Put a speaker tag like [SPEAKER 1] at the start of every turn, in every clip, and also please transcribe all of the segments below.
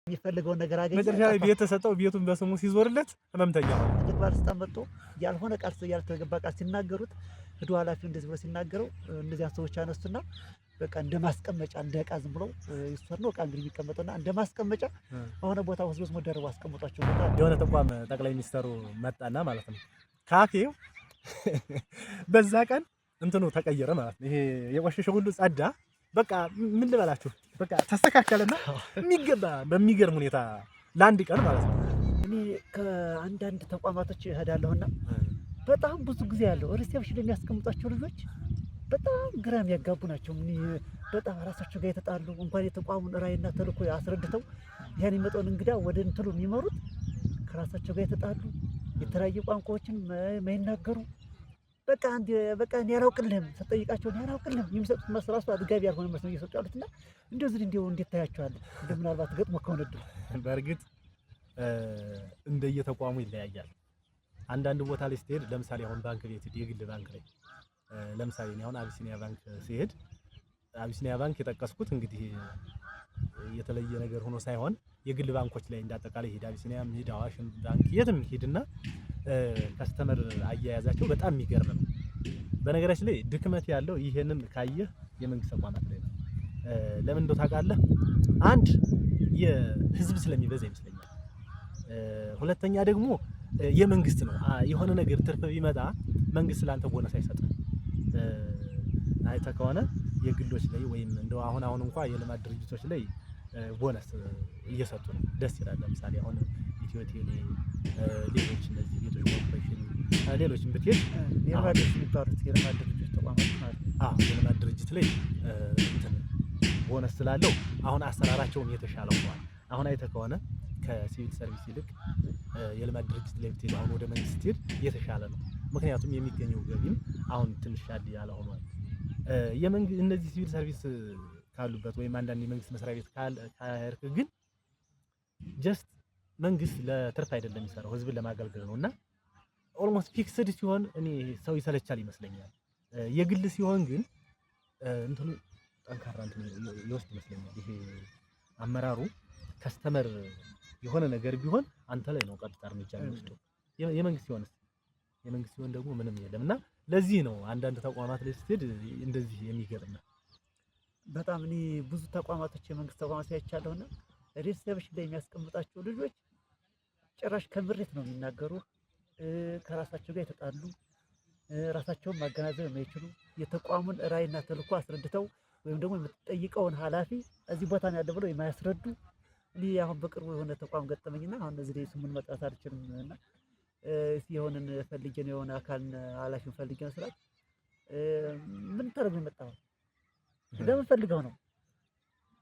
[SPEAKER 1] የሚፈልገውን ነገር አገኘ።
[SPEAKER 2] መጨረሻ ላይ ቤት ተሰጠው። ቤቱን በስሙ ሲዞርለት ህመምተኛ ሆነ።
[SPEAKER 1] ተግባር ስታመጡ ያልሆነ ቃል ያልተገባ ቃል ሲናገሩት ሂዶ ኃላፊው እንደዚህ ብሎ ሲናገረው እነዚያን ሰዎች አነሱና በቃ እንደማስቀመጫ እንደ ዕቃ ዝም ብሎ ይወሰድ ነው። ዕቃ እንግዲህ የሚቀመጠውና እንደማስቀመጫ በሆነ ቦታ ወስዶ መደረቡ አስቀምጧቸው ቦታ
[SPEAKER 2] የሆነ ተቋም ጠቅላይ ሚኒስተሩ መጣና ማለት ነው ካፌው በዛ ቀን እንትኑ ተቀየረ ማለት ነው። ይሄ የቆሸሸ ሁሉ ጸዳ። በቃ ምን ልበላችሁ በቃ ተስተካከለና የሚገባ በሚገርም ሁኔታ ለአንድ ቀን ማለት ነው።
[SPEAKER 1] እኔ ከአንዳንድ ተቋማቶች እሄዳለሁና በጣም ብዙ ጊዜ ያለው ሪሴፕሽን የሚያስቀምጧቸው ልጆች በጣም ግራ የሚያጋቡ ናቸው። በጣም ራሳቸው ጋር የተጣሉ እንኳን የተቋሙን ራዕይና ተልእኮ አስረድተው ያን የሚመጣውን እንግዳ ወደ እንትሉ የሚመሩት ከራሳቸው ጋር የተጣሉ የተለያዩ ቋንቋዎችን የማይናገሩ በቃ እኔ አላውቅልህም ስትጠይቃቸው እኔ አላውቅልህም የሚሰጡት መልስ ራሱ አጥጋቢ ያልሆነ መልስ ነው እየሰጡ ያሉትና እንደዚህ እንዴት ታያቸዋለህ? ምናልባት ገጥሞ ከሆነ ድረስ
[SPEAKER 2] በእርግጥ እንደየተቋሙ ይለያያል። አንዳንድ ቦታ ላይ ስትሄድ ለምሳሌ አሁን ባንክ ቤት የግል ባንክ ላይ ለምሳሌ እኔ አሁን አቢሲኒያ ባንክ ሲሄድ አቢሲኒያ ባንክ የጠቀስኩት እንግዲህ የተለየ ነገር ሆኖ ሳይሆን የግል ባንኮች ላይ እንዳጠቃላይ ሄድ አቢሲኒያም ሄድ አዋሽም ባንክ የትም ሄድና ከስተመር አያያዛቸው በጣም የሚገርም ነው። በነገራችን ላይ ድክመት ያለው ይሄንን ካየህ የመንግስት ተቋማት ላይ ነው። ለምን እንደው ታውቃለህ? አንድ የህዝብ ስለሚበዛ ይመስለኛል። ሁለተኛ ደግሞ የመንግስት ነው። የሆነ ነገር ትርፍ ቢመጣ መንግስት ላንተ ቦነስ አይሰጥም። አይተህ ከሆነ የግሎች ላይ ወይም እንደው አሁን እንኳን የልማት ድርጅቶች ላይ ቦነስ እየሰጡ ነው። ደስ ይላል። ለምሳሌ አሁን ኢትዮ ቴሌ፣ ሌሎች እነዚህ ቤቶች ኮርፖሬሽን፣ ሌሎችም ብትሄድ
[SPEAKER 1] የልማት ድርጅት ተቋማት ማለት
[SPEAKER 2] የልማት ድርጅት ላይ ቦነስ ስላለው አሁን አሰራራቸውም የተሻለ ሆኗል። አሁን አይተህ ከሆነ ከሲቪል ሰርቪስ ይልቅ የልማት ድርጅት ላይ ብትሄድ አሁን ወደ መንግስት ስትሄድ የተሻለ ነው። ምክንያቱም የሚገኘው ገቢም አሁን ትንሽ ያለ ያለ ሆኗል። እነዚህ ሲቪል ሰርቪስ ካሉበት ወይም አንዳንድ የመንግስት መስሪያ ቤት ካሄድክ ግን ጀስት መንግስት ለትርፍ አይደለም የሚሰራው ህዝብን ለማገልገል ነውና ኦልሞስት ፊክስድ ሲሆን እኔ ሰው ይሰለቻል ይመስለኛል። የግል ሲሆን ግን እንትኑ ጠንካራ እንትን ይወስድ ይመስለኛል። ይሄ አመራሩ ከስተመር የሆነ ነገር ቢሆን አንተ ላይ ነው ቀጥታ እርምጃ የሚወስደው። የመንግስት ሲሆን ደግሞ ምንም የለምና ለዚህ ነው አንዳንድ ተቋማት ላይ ስትሄድ እንደዚህ የሚገርም ነው።
[SPEAKER 1] በጣም እኔ ብዙ ተቋማቶች የመንግስት ተቋማት ያይቻለሁና ሪሴፕሽን ላይ የሚያስቀምጣቸው ልጆች ጭራሽ ከምሬት ነው የሚናገሩ። ከራሳቸው ጋር የተጣሉ ራሳቸውን ማገናዘብ የማይችሉ የተቋሙን ራዕይና ተልእኮ አስረድተው ወይም ደግሞ የምትጠይቀውን ኃላፊ እዚህ ቦታ ነው ያለ ብለው የማያስረዱ። እኔ አሁን በቅርቡ የሆነ ተቋም ገጠመኝና አሁን እዚህ ላይ ስሙን መጥራት አልችልም እና የሆነን ፈልጌ ነው የሆነ አካል ኃላፊውን ፈልጌ ነው ስላት ምን ታደርግ ነው የመጣው? ለምን ፈልገው ነው?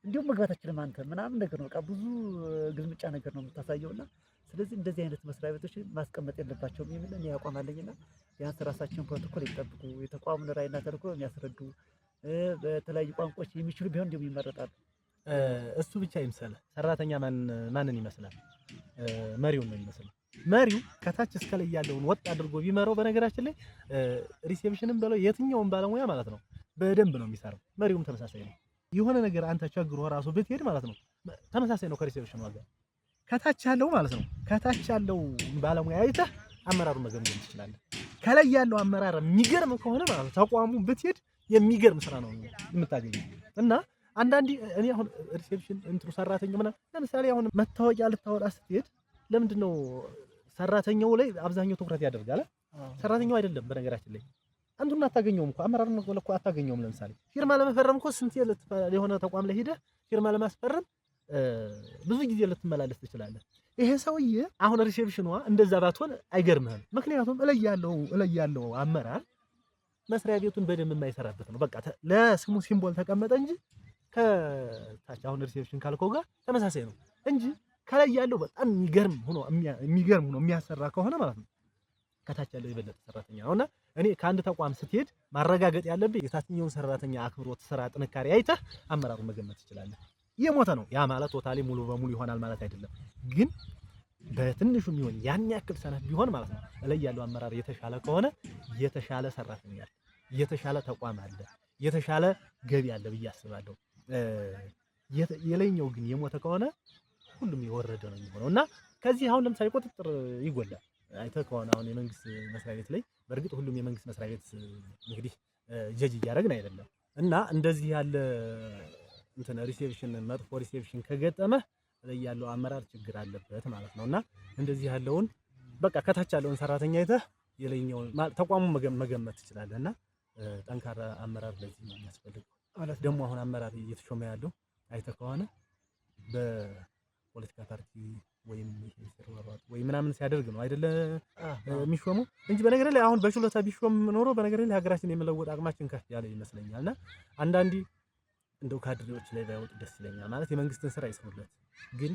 [SPEAKER 1] እንዲሁም መግባት አትችልም አንተ ምናምን ነገር ነው። በቃ ብዙ ግልምጫ ነገር ነው የምታሳየውና ስለዚህ እንደዚህ አይነት መስሪያ ቤቶች ማስቀመጥ የለባቸውም የሚል እኔ አቋም አለኝና ቢያንስ ራሳቸውን ፕሮቶኮል ይጠብቁ፣ የተቋሙን ራዕይና ተልእኮ የሚያስረዱ በተለያዩ ቋንቋዎች የሚችሉ ቢሆን እንደውም ይመረጣሉ።
[SPEAKER 2] እሱ ብቻ ይምሰልህ። ሰራተኛ ማንን ይመስላል? መሪውን ነው የሚመስለው። መሪው ከታች እስከ ላይ ያለውን ወጥ አድርጎ ቢመራው በነገራችን ላይ ሪሴፕሽንም በለው የትኛውን ባለሙያ ማለት ነው በደንብ ነው የሚሰራው። መሪውም ተመሳሳይ ነው። የሆነ ነገር አንተ ቸግሮ ራሱ ብትሄድ ማለት ነው ተመሳሳይ ነው ከሪሴፕሽኑ ጋር ከታች ያለው ማለት ነው። ከታች ያለው ባለሙያ አይተህ አመራሩን መገምገም ትችላለህ። ከላይ ያለው አመራር የሚገርም ከሆነ ማለት ነው ተቋሙ ብትሄድ የሚገርም ስራ ነው የምታገኘው። እና አንዳንዴ እኔ አሁን ሪሴፕሽን እንትሩ ሰራተኛው ምናምን ለምሳሌ አሁን መታወቂያ ልታወጣ ስትሄድ ለምንድነው ሰራተኛው ላይ አብዛኛው ትኩረት ያደርጋል? ሰራተኛው አይደለም በነገራችን ላይ አንዱን አታገኘውም እኮ አመራሩን እኮ አታገኘውም። ለምሳሌ ፊርማ ለመፈረም እኮ ስንት የሆነ ተቋም ላይ ሄደህ ፊርማ ለማስፈረም ብዙ ጊዜ ልትመላለስ ትችላለህ። ይሄ ሰውዬ አሁን ሪሴፕሽኗ እንደዛ ባትሆን አይገርምህም። ምክንያቱም እላይ ያለው አመራር መስሪያ ቤቱን በደንብ የማይሰራበት ነው። በቃ ለስሙ ሲምቦል ተቀመጠ እንጂ ከታች አሁን ሪሴፕሽን ካልከው ጋር ተመሳሳይ ነው እንጂ ከላይ ያለው በጣም የሚገርም ሆኖ የሚያሰራ ከሆነ ማለት ነው ከታች ያለው የበለጠ ሰራተኛ ነውና እኔ ከአንድ ተቋም ስትሄድ ማረጋገጥ ያለብህ የታችኛውን ሰራተኛ አክብሮት፣ ስራ፣ ጥንካሬ አይተህ አመራሩን መገመት ትችላለህ። የሞተ ነው ያ ማለት ቶታሊ ሙሉ በሙሉ ይሆናል ማለት አይደለም፣ ግን በትንሹም ቢሆን ያን ያክል ሰነፍ ቢሆን ማለት ነው እላይ ያለው አመራር የተሻለ ከሆነ የተሻለ ሰራተኛ አለ፣ የተሻለ ተቋም አለ፣ የተሻለ ገቢ አለ ብዬ አስባለሁ። የላይኛው ግን የሞተ ከሆነ ሁሉም የወረደ ነው የሚሆነው እና ከዚህ አሁን ለምሳሌ ቁጥጥር ይጎላል። አይተህ ከሆነ አሁን የመንግስት መስሪያ ቤት ላይ በእርግጥ ሁሉም የመንግስት መስሪያ ቤት እንግዲህ ጀጅ እያደረግን አይደለም እና እንደዚህ ያለ እንትን ሪሴፕሽን መጥፎ ሪሴፕሽን ከገጠመህ ላይ ያለው አመራር ችግር አለበት ማለት ነውና እንደዚህ ያለውን በቃ ከታች ያለውን ሰራተኛ አይተህ የላይኛውን ተቋሙን መገመት ትችላለህና ጠንካራ አመራር ለዚህ ነው የሚያስፈልገው። ደግሞ አሁን አመራር እየተሾመ ያለው አይተህ ከሆነ በፖለቲካ ፓርቲ ወይም ሲሯሯጥ ወይ ምናምን ሲያደርግ ነው አይደለ የሚሾመው እንጂ በነገር ላይ አሁን በችሎታ ቢሾም ኖሮ በነገር ላይ ሀገራችን የመለወጥ አቅማችን ከፍ ያለ ይመስለኛልና አንዳንዴ እንደው ካድሬዎች ላይ ባይወጡ ደስ ይለኛል። ማለት የመንግስትን ስራ ይስሩለት፣ ግን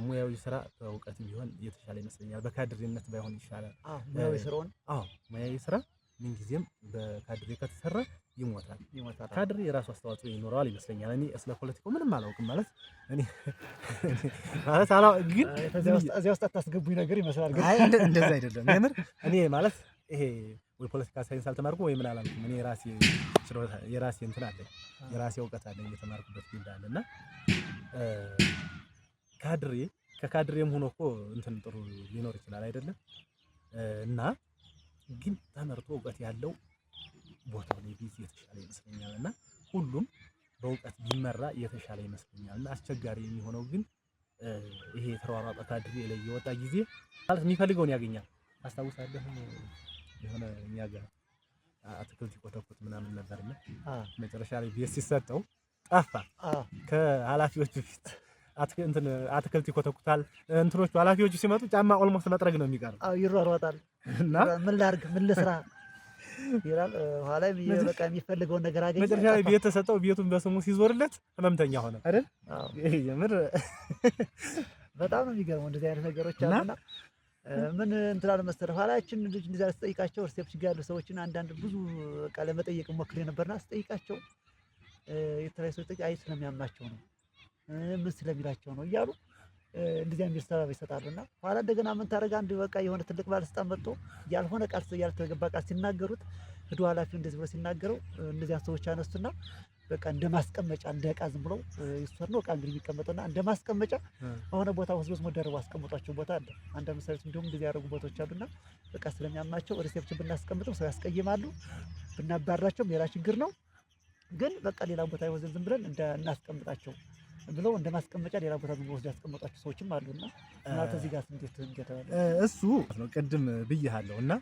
[SPEAKER 2] ሙያዊ ስራ በእውቀት ቢሆን የተሻለ ይመስለኛል። በካድሬነት ባይሆን ይሻላል።
[SPEAKER 1] ሙያዊ ስራውን
[SPEAKER 2] ሙያዊ ስራ ምን ጊዜም በካድሬ ከተሰራ ይሞታል። ካድሬ የራሱ አስተዋጽኦ ይኖረዋል ይመስለኛል። እኔ ስለ ፖለቲካው ምንም አላውቅም ማለት እኔ ማለት ግን
[SPEAKER 1] እዚያ ውስጥ አታስገቡኝ ነገር ይመስላል። ግን
[SPEAKER 2] አይ እንደዛ አይደለም። የምር እኔ ማለት ይሄ ወይ ፖለቲካ ሳይንስ አልተማርኩም ወይ ምን አላልኩም። እኔ የራሴ እንትን አለኝ፣ የራሴ እውቀት አለኝ የተማርኩበት ፊልድ አለና ከካድሬም ሆኖ እኮ እንትን ጥሩ ሊኖር ይችላል አይደለም እና ግን ተመርጦ እውቀት ያለው ቦታው ላይ ቢዝ የተሻለ ይመስለኛል እና ሁሉም በእውቀት ቢመራ የተሻለ ይመስለኛል እና አስቸጋሪ የሚሆነው ግን ይሄ የተሯሯጠ ካድሬ ላይ የወጣ ጊዜ ማለት የሚፈልገውን ያገኛል። አስታውሳለሁ የሆነ እኛ ጋር አትክልት ይኮተኩት ምናምን ነበርና መጨረሻ ላይ ቤት ሲሰጠው ጠፋ። ከኃላፊዎቹ ፊት አትክልት ይኮተኩታል። እንትኖቹ ኃላፊዎቹ ሲመጡ ጫማ ኦልሞስት መጥረግ ነው የሚቀረው።
[SPEAKER 1] ይሯሯጣል እና ምን ላድርግ ምን ልስራ ይላል። ኋላ በቃ የሚፈልገውን ነገር አገኘ።
[SPEAKER 2] መጨረሻ ላይ ቤት ተሰጠው። ቤቱን በስሙ ሲዞርለት ህመምተኛ ሆነ አይደል? ይሄ የምር
[SPEAKER 1] በጣም ነው የሚገርመው። እንደዚህ አይነት ነገሮች አሉና ምን እንትላል መሰለህ ኋላችን ልጅ እንደዛ ስጠይቃቸው ሪሴፕሽን ጋር ያሉ ሰዎችን አንዳንድ ብዙ በቃ ለመጠየቅ ሞክሬ ነበርና ስጠይቃቸው የተለያዩ ሰዎች አይ ስለሚያማቸው ነው ምን ስለሚላቸው ነው እያሉ እንደዚህ የሚል ሰበብ ይሰጣሉና ኋላ እንደገና ምን ታደርግ አንድ በቃ የሆነ ትልቅ ባለስልጣን መጥቶ ያልሆነ ቃል ያልተገባ ቃል ሲናገሩት ሂዶ ኃላፊው እንደዚህ ብሎ ሲናገረው እነዚያን ሰዎች አነሱና በቃ እንደ ማስቀመጫ እንደ ዕቃ ዝም ብለው ይወሰድ ነው ዕቃ እንግዲህ የሚቀመጠውና እንደ ማስቀመጫ በሆነ ቦታ ወስዶ መደረቡ አስቀምጧቸው ቦታ አለ። አንድ ምሳሌ እንደውም እንደዚህ ያደረጉ ቦታዎች አሉና በቃ ስለሚያማቸው ሪሴፕሽን ብናስቀምጠው ሰው ያስቀይማሉ፣ ብናባራቸውም ሌላ ችግር ነው። ግን በቃ ሌላ ቦታ ይወስደን ዝም ብለን እናስቀምጣቸው ብለው እንደ ማስቀመጫ ሌላ ቦታ ወስዶ ያስቀምጧቸው ሰዎችም አሉና ማለት እዚህ ጋር እንዴት
[SPEAKER 2] እሱ ነው ቅድም ብዬሃለሁ። እና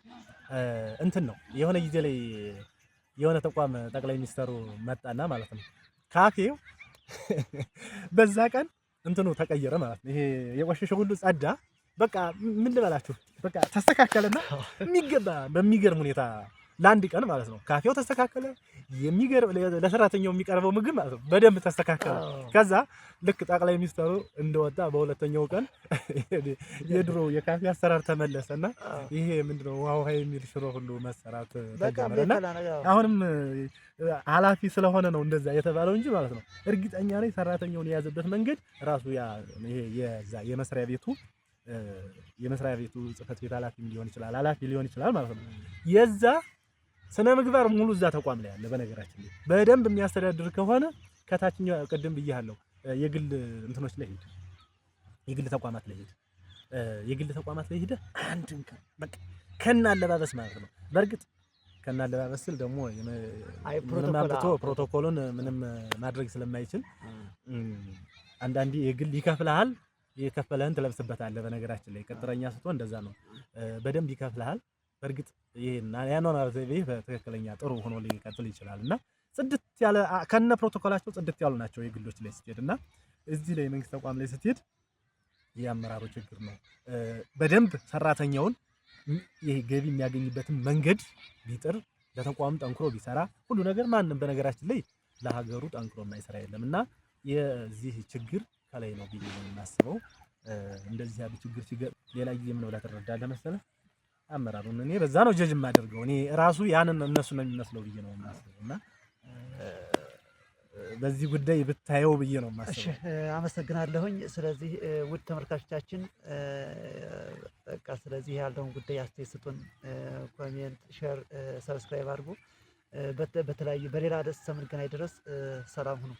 [SPEAKER 2] እንትን ነው የሆነ ጊዜ ላይ የሆነ ተቋም ጠቅላይ ሚኒስተሩ መጣና ማለት ነው ካፌው በዛ ቀን እንትኑ ተቀየረ ማለት ነው። ይሄ የቆሸሸ ሁሉ ጸዳ። በቃ ምን ልበላችሁ በቃ ተስተካከለና በሚገርም ሁኔታ ለአንድ ቀን ማለት ነው ካፌው ተስተካከለ። የሚገርም ለሰራተኛው የሚቀርበው ምግብ ማለት ነው በደንብ ተስተካከለ። ከዛ ልክ ጠቅላይ ሚኒስተሩ እንደወጣ በሁለተኛው ቀን የድሮ የካፌ አሰራር ተመለሰና ይሄ ምንድነው ውሃ የሚል ሽሮ ሁሉ መሰራት ተጀመረና አሁንም ኃላፊ ስለሆነ ነው እንደዛ የተባለው እንጂ ማለት ነው እርግጠኛ ነኝ ሰራተኛውን የያዘበት መንገድ ራሱ ያ ይሄ የመስሪያ ቤቱ ጽህፈት ቤት ኃላፊ ሊሆን ይችላል ማለት ነው። የዛ ስነ ምግባር ሙሉ እዛ ተቋም ላይ ያለ። በነገራችን ላይ በደንብ የሚያስተዳድር ከሆነ ከታችኛው ቅድም ብያለሁ የግል እንትኖች ላይ ሄድ፣ የግል ተቋማት ላይ ሄደ አንድን በቃ ከና አለባበስ ማለት ነው። በእርግጥ ከና አለባበስ ስል ደግሞ ምንም አምጥቶ ፕሮቶኮሉን ምንም ማድረግ ስለማይችል አንዳንዴ የግል ይከፍልሃል፣ የከፈለህን ትለብስበታለህ። በነገራችን ላይ ቅጥረኛ ስትሆን እንደዛ ነው፣ በደንብ ይከፍልሃል። በእርግጥ ይሄና ያኗኗር ዘይቤ በትክክለኛ ጥሩ ሆኖ ሊቀጥል ይችላል እና ጽድት ያለ ከነ ፕሮቶኮላቸው ጽድት ያሉ ናቸው የግሎች ላይ ስትሄድና እዚህ ላይ መንግስት ተቋም ላይ ስትሄድ የአመራሩ ችግር ነው። በደንብ ሰራተኛውን ይሄ ገቢ የሚያገኝበትን መንገድ ቢጥር ለተቋም ጠንክሮ ቢሰራ ሁሉ ነገር ማንም በነገራችን ላይ ለሀገሩ ጠንክሮ የማይሰራ የለም እና የዚህ ችግር ከላይ ነው ብዬ ነው የማስበው። እንደዚህ ያሉ ችግር ሲገጥ ሌላ ጊዜ ምን ብላ ትረዳለህ መሰለህ አመራሩን እኔ በዛ ነው ጀጅ የማደርገው። እኔ ራሱ ያንን እነሱ ነው የሚመስለው ብዬ ነው የማስበው እና በዚህ ጉዳይ ብታየው ብዬ ነው የማስበው።
[SPEAKER 1] እሺ አመሰግናለሁኝ። ስለዚህ ውድ ተመልካቾቻችን በቃ ስለዚህ ያለውን ጉዳይ አስተያየት ስጡን። ኮሜንት፣ ሼር፣ ሰብስክራይብ አድርጉ። በተለያዩ በሌላ ደስ እስከምንገናኝ ድረስ ሰላም ሁኑ።